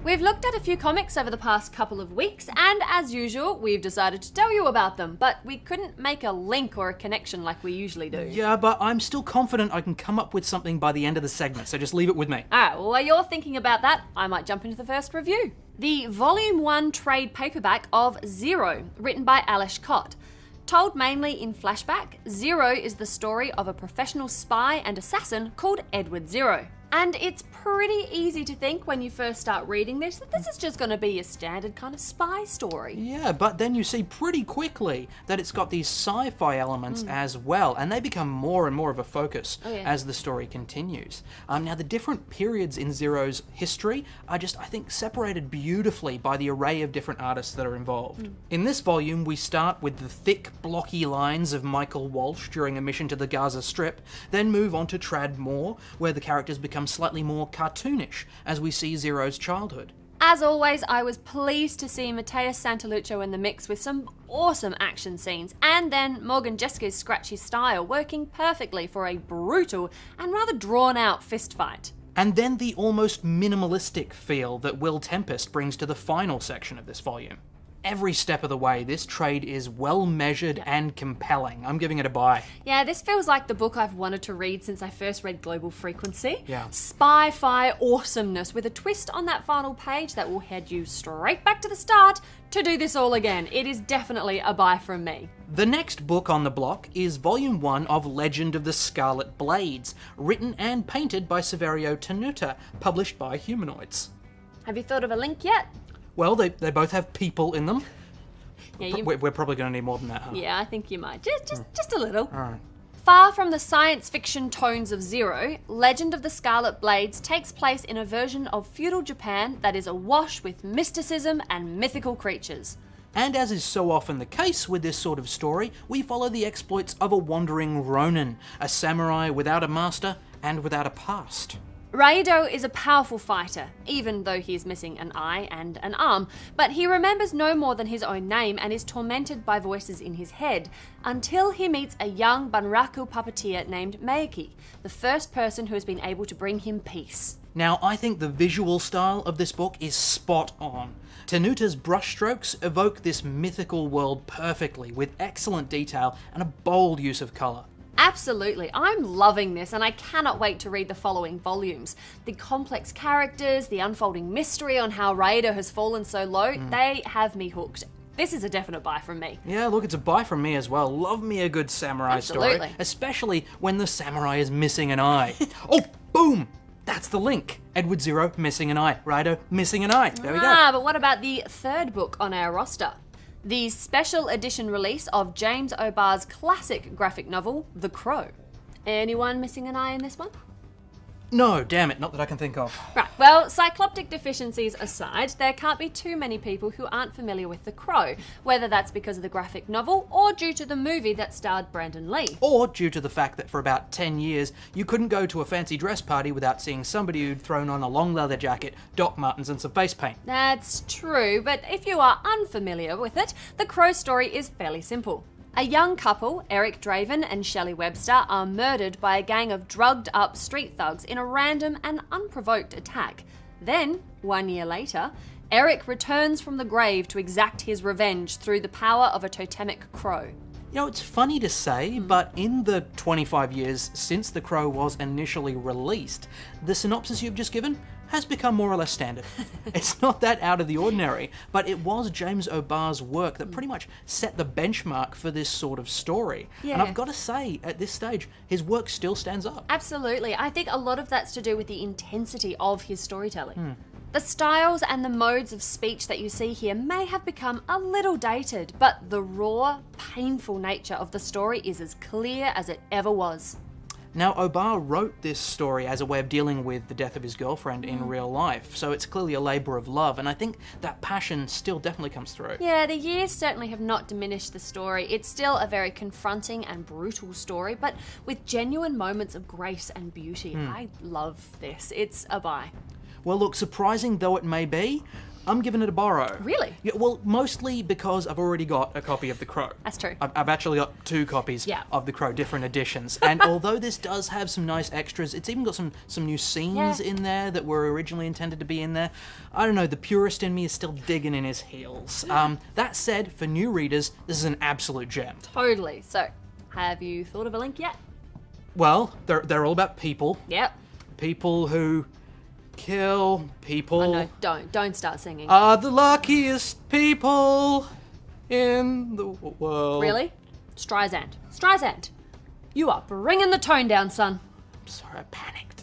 We've looked at a few comics over the past couple of weeks, and as usual, we've decided to tell you about them, but we couldn't make a link or a connection like we usually do. Yeah, but I'm still confident I can come up with something by the end of the segment, so just leave it with me. Alright, well, while you're thinking about that, I might jump into the first review. The Volume 1 trade paperback of Zero, written by Alish Cott. Told mainly in flashback, Zero is the story of a professional spy and assassin called Edward Zero. And it's pretty easy to think when you first start reading this that this is just going to be a standard kind of spy story. Yeah, but then you see pretty quickly that it's got these sci-fi elements as well, and they become more and more of a focus as the story continues. Now, the different periods in Zero's history are I think, separated beautifully by the array of different artists that are involved. In this volume, we start with the thick, blocky lines of Michael Walsh during a mission to the Gaza Strip, then move on to Trad Moore, where the characters become slightly more cartoonish as we see Zero's childhood. As always, I was pleased to see Matthias Santaluccio in the mix with some awesome action scenes, and then Morgan Jeska's scratchy style working perfectly for a brutal and rather drawn-out fistfight. And then the almost minimalistic feel that Will Tempest brings to the final section of this volume. Every step of the way, this trade is well measured and compelling. I'm giving it a buy. Yeah, this feels like the book I've wanted to read since I first read Global Frequency. Yeah. Spy-fi awesomeness with a twist on that final page that will head you straight back to the start to do this all again. It is definitely a buy from me. The next book on the block is Volume 1 of Legend of the Scarlet Blades, written and painted by Saverio Tenuta, published by Humanoids. Have you thought of a link yet? Well, they both have people in them. Yeah, We're probably going to need more than that, huh? Yeah, I think you might. Just a little. All right. Far from the science fiction tones of Zero, Legend of the Scarlet Blades takes place in a version of feudal Japan that is awash with mysticism and mythical creatures. And as is so often the case with this sort of story, we follow the exploits of a wandering Ronin, a samurai without a master and without a past. Raido is a powerful fighter, even though he is missing an eye and an arm, but he remembers no more than his own name and is tormented by voices in his head, until he meets a young Banraku puppeteer named Meiki, the first person who has been able to bring him peace. Now, I think the visual style of this book is spot on. Tenuta's brushstrokes evoke this mythical world perfectly, with excellent detail and a bold use of colour. Absolutely, I'm loving this and I cannot wait to read the following volumes. The complex characters, the unfolding mystery on how Raido has fallen so low, they have me hooked. This is a definite buy from me. Yeah, look, it's a buy from me as well. Love me a good samurai story, especially when the samurai is missing an eye. Oh, boom! That's the link. Edward Zero missing an eye. Raido missing an eye. There we go. But what about the third book on our roster? The special edition release of James O'Barr's classic graphic novel, The Crow. Anyone missing an eye in this one? No, damn it, not that I can think of. Right, well, cycloptic deficiencies aside, there can't be too many people who aren't familiar with The Crow, whether that's because of the graphic novel or due to the movie that starred Brandon Lee. Or due to the fact that for about 10 years, you couldn't go to a fancy dress party without seeing somebody who'd thrown on a long leather jacket, Doc Martens and some face paint. That's true, but if you are unfamiliar with it, The Crow story is fairly simple. A young couple, Eric Draven and Shelley Webster, are murdered by a gang of drugged-up street thugs in a random and unprovoked attack. Then, 1 year later, Eric returns from the grave to exact his revenge through the power of a totemic crow. You know, it's funny to say, but in the 25 years since The Crow was initially released, the synopsis you've just given has become more or less standard. It's not that out of the ordinary, but it was James O'Barr's work that pretty much set the benchmark for this sort of story. Yeah. And I've got to say, at this stage, his work still stands up. Absolutely. I think a lot of that's to do with the intensity of his storytelling. The styles and the modes of speech that you see here may have become a little dated, but the raw, painful nature of the story is as clear as it ever was. Now, O'Barr wrote this story as a way of dealing with the death of his girlfriend in real life, so it's clearly a labour of love, and I think that passion still definitely comes through. Yeah, the years certainly have not diminished the story. It's still a very confronting and brutal story, but with genuine moments of grace and beauty. I love this. It's a buy. Well, look, surprising though it may be, I'm giving it a borrow. Really? Yeah, well, mostly because I've already got a copy of The Crow. That's true. I've actually got 2 copies of The Crow, different editions. And although this does have some nice extras, it's even got some new scenes in there that were originally intended to be in there. I don't know, the purist in me is still digging in his heels. That said, for new readers, this is an absolute gem. Totally. So, have you thought of a link yet? Well, they're all about people. Yep. People who kill people. Oh no, don't start singing. Are the luckiest people in the world. Really? Streisand. You are bringing the tone down, son. I'm sorry, I panicked.